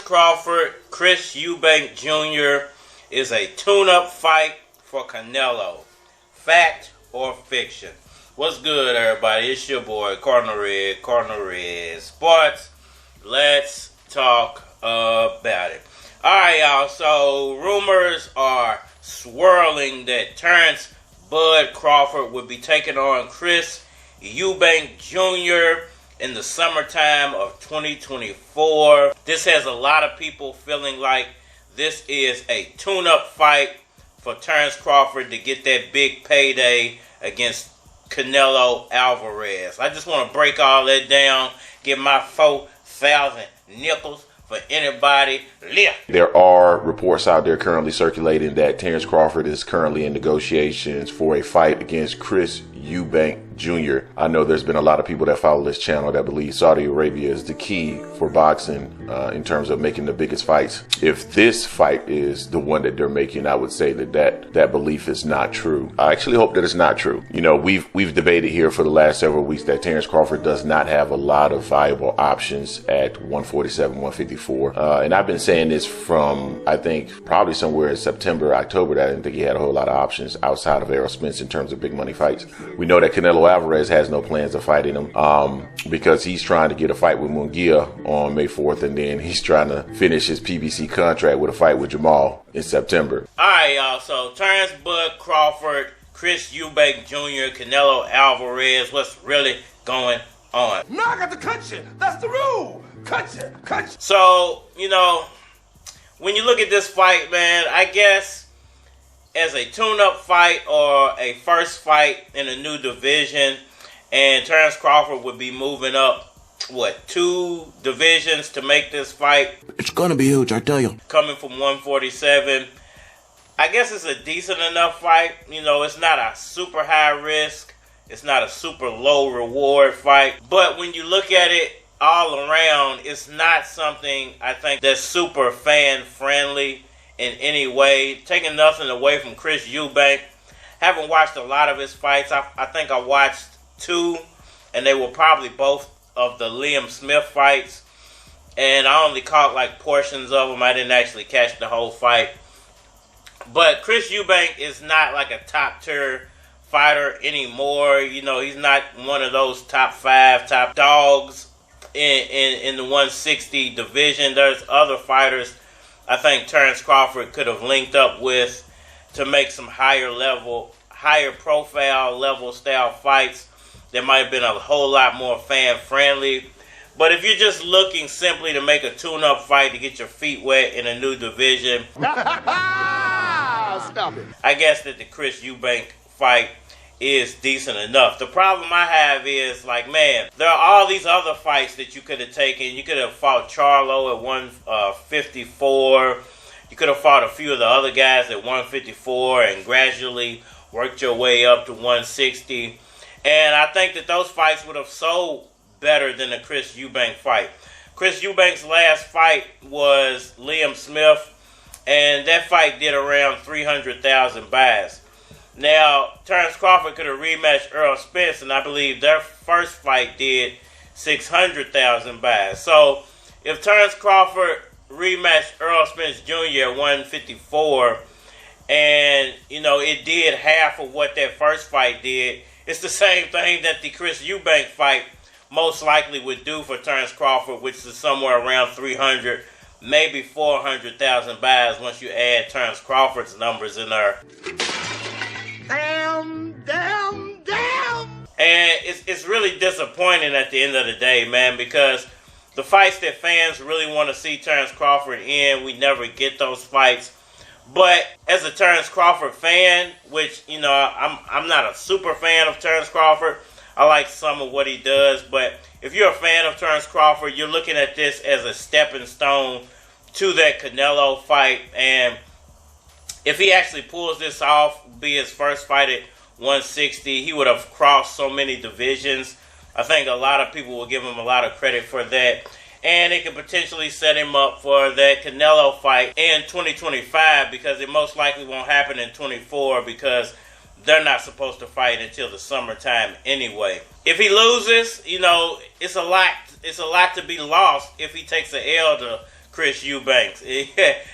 Crawford, Chris Eubank Jr. is a tune-up fight for Canelo. Fact or fiction? What's good, everybody? It's your boy, Cardinal Red Sports. Let's talk about it. Alright, y'all. So, rumors are swirling that Terence Bud Crawford would be taking on Chris Eubank Jr. in the summertime of 2024. This has a lot of people feeling like this is a tune-up fight for Terence Crawford to get that big payday against Canelo Alvarez. I just want to break all that down, give my 4,000 nickels for anybody left. There are reports out there currently circulating that Terence Crawford is currently in negotiations for a fight against Chris Eubank Jr. I know there's been a lot of people that follow this channel that believe Saudi Arabia is the key for boxing in terms of making the biggest fights. If this fight is the one that they're making, I would say that belief is not true. I actually hope that it's not true. You know, we've debated here for the last several weeks that Terence Crawford does not have a lot of viable options at 147, 154. And I've been saying this from, I think, probably somewhere in September, October, that I didn't think he had a whole lot of options outside of Errol Spence in terms of big money fights. We know that Canelo Alvarez has no plans of fighting him because he's trying to get a fight with Munguia on May 4th, and then he's trying to finish his PBC contract with a fight with Jamal in September. All right, y'all. So Terence Bud Crawford, Chris Eubank Jr., Canelo Alvarez, what's really going on? No, I got to cut you. That's the rule. Cut you. So, you know, when you look at this fight, man, I guess as a tune-up fight or a first fight in a new division, and Terence Crawford would be moving up, 2 divisions to make this fight? It's gonna be huge, I tell you. Coming from 147. I guess it's a decent enough fight. You know, it's not a super high risk. It's not a super low reward fight. But when you look at it all around, it's not something I think that's super fan friendly in any way. Taking nothing away from Chris Eubank. Haven't watched a lot of his fights. I think I watched 2, and they were probably both of the Liam Smith fights. And I only caught like portions of them. I didn't actually catch the whole fight. But Chris Eubank is not like a top tier fighter anymore. You know, he's not one of those top 5 top dogs in the 160 division. There's other fighters I think Terence Crawford could have linked up with to make some higher profile level style fights that might have been a whole lot more fan friendly. But if you're just looking simply to make a tune-up fight to get your feet wet in a new division, Stop it. I guess that the Chris Eubank fight is decent enough. The problem I have is, like, man, there are all these other fights that you could have taken. You could have fought Charlo at 154. You could have fought a few of the other guys at 154 and gradually worked your way up to 160. And I think that those fights would have sold better than the Chris Eubank fight. Chris Eubank's last fight was Liam Smith, and that fight did around 300,000 buys. Now, Terence Crawford could have rematched Errol Spence, and I believe their first fight did 600,000 buys. So, if Terence Crawford rematched Errol Spence Jr. at 154, and, you know, it did half of what that first fight did, it's the same thing that the Chris Eubank fight most likely would do for Terence Crawford, which is somewhere around 300, maybe 400,000 buys once you add Terence Crawford's numbers in there. Damn. And it's really disappointing at the end of the day, man, because the fights that fans really want to see Terence Crawford in, we never get those fights. But as a Terence Crawford fan, which, you know, I'm not a super fan of Terence Crawford. I like some of what he does, but if you're a fan of Terence Crawford, you're looking at this as a stepping stone to that Canelo fight. And if he actually pulls this off, be his first fight at 160, he would have crossed so many divisions. I think a lot of people will give him a lot of credit for that. And it could potentially set him up for that Canelo fight in 2025, because it most likely won't happen in 24 because they're not supposed to fight until the summertime anyway. If he loses, you know, it's a lot to be lost if he takes an L to Chris Eubank.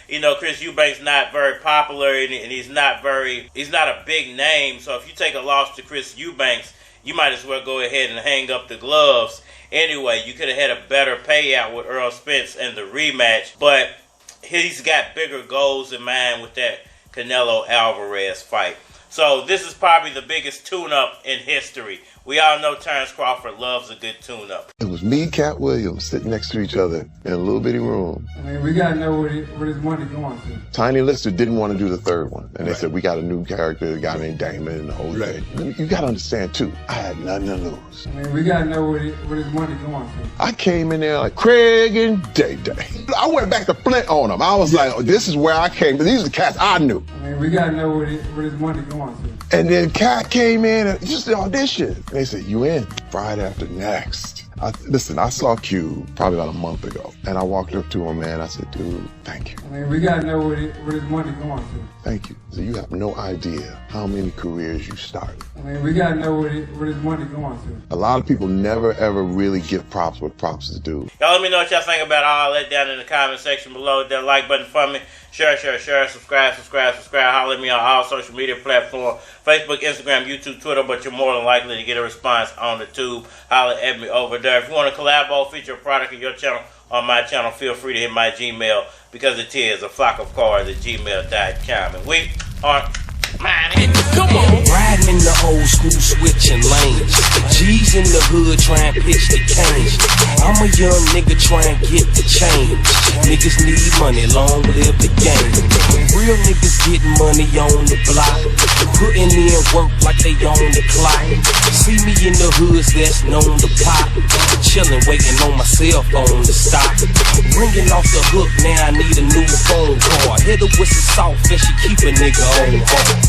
You know, Chris Eubank's not very popular, and he's not a big name. So if you take a loss to Chris Eubank, you might as well go ahead and hang up the gloves. Anyway, you could have had a better payout with Errol Spence and the rematch, but he's got bigger goals in mind with that Canelo Alvarez fight. So this is probably the biggest tune-up in history. We all know Terence Crawford loves a good tune-up. It was me and Cat Williams sitting next to each other in a little bitty room. I mean, we got to know where his money going to. Tiny Lister didn't want to do the third one. And they said, we got a new character, a guy named Damon, and the whole thing. You got to understand, too, I had nothing to lose. I mean, we got to know where his money going to. I came in there like Craig and Day-Day. I went back to Flint on them. I was like, oh, this is where I came. These are the cats I knew. I mean, we got to know where his money going to. And then Cat came in and just the audition. And they said, you in Friday after next. Listen, I saw Q probably about a month ago. And I walked up to him, man. I said, dude, thank you. I mean, we got to know where his money going to. Thank you. So you have no idea how many careers you started. I mean, we got to know where his money going to. A lot of people never, ever really give props what props is due. Y'all let me know what y'all think about all that down in the comment section below. Hit that like button for me. Share, subscribe. Holler at me on all social media platforms. Facebook, Instagram, YouTube, Twitter, but you're more than likely to get a response on the tube. Holler at me over there. If you want to collab or feature a product of your channel on my channel, feel free to hit my Gmail, because it is a flock of cars at gmail.com. And we are mining. Come on. Riding in the old school, switching lanes. G's in the hood trying to pitch the cane. I'm a young nigga trying to get the change. Niggas need money, long live the game. Real niggas getting money on the block, putting in work like they on the clock. See me in the hoods that's known to pop, chilling, waiting on my cell phone to stop. Ringing off the hook, now I need a new phone call. Hit her with some soft and she keep a nigga on hold.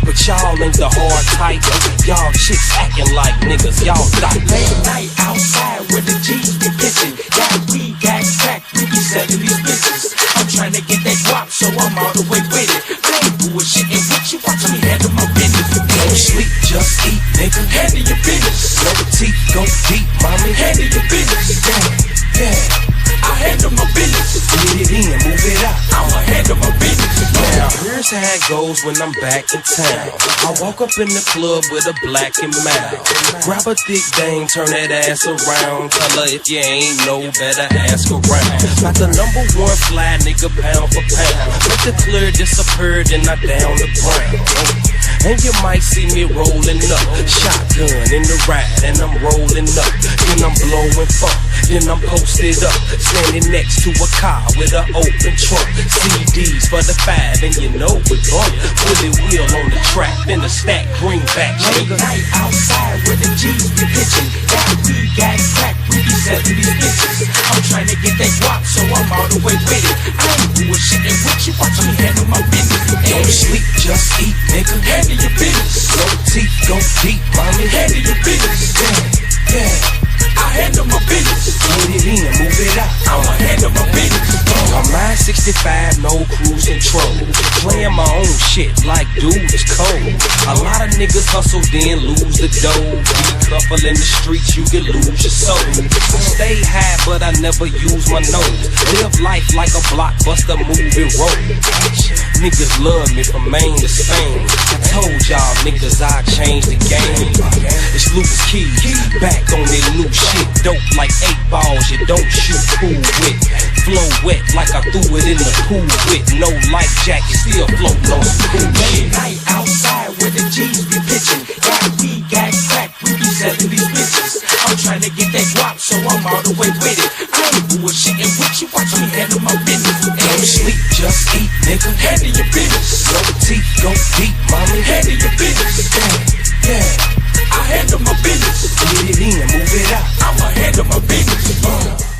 But y'all ain't the hard type. Y'all chicks acting like niggas. Y'all die. Late night outside where the G's be pitching. Got weed, got crack, we be selling these bitches. I'm trying to get that guap, so I'm all the way with it. I ain't bullshitting with you, watch me handle my business. Don't sleep, just eat, nigga. Handle your business. No teeth, go deep, mommy. Handle your business. Yeah, I handle my business. get it in, move it out. I'ma handle my business. Now, here's how it goes when I'm back in town. I walk up in the club with a black and mild. Grab a thick dame, turn that ass around. Tell her if you ain't no better, ask around. Got the #1 fly nigga pound for pound. Let the clear disappear, then I down the ground. And you might see me rolling up, shotgun in the ride, and I'm rolling up. Then I'm blowing funk, then I'm posted up, standing next to a car with an open trunk. CDs for the 5, and you know we bump. Fully wheel on the track, then the stack greenback. Late night outside where the G's be pitching. Got weed, got crack, we be selling these bitches. I'm trying to get that guap, so I'm all the way with it. I ain't bullshitting with you, watch me handle my business. Don't sleep, just eat, nigga. Handle your business. No teeth, go deep, mommy. Handle your business. Yeah, I handle my business. get it in, move it out. I'ma handle my business. I'm 965, no cruise control. Playing my own shit like dude is cold. A lot of niggas hustle then lose the dough. Be careful in the streets, you can lose your soul. Stay high, but I never use my nose. Live life like a blockbuster movie road. Niggas love me from Maine to Spain. I told y'all niggas I changed the game. It's Lucas Keys, back on that new shit. Dope like 8 balls, you don't shoot pool with. Flow wet like I threw it in the pool with. No life jacket, still float on some cool shit. Late night outside where the G's be pitching. Got weed, got crack, we be selling these bitches. I'm trying to get that guap, so I'm all the way with it. I ain't bullshitting with you, watch me handle my business. Don't sleep, just eat, nigga. Handle your business. No teeth, go deep, mommy. Handle your business. Yeah, I handle my business. get it in, move it out. I'ma handle my business.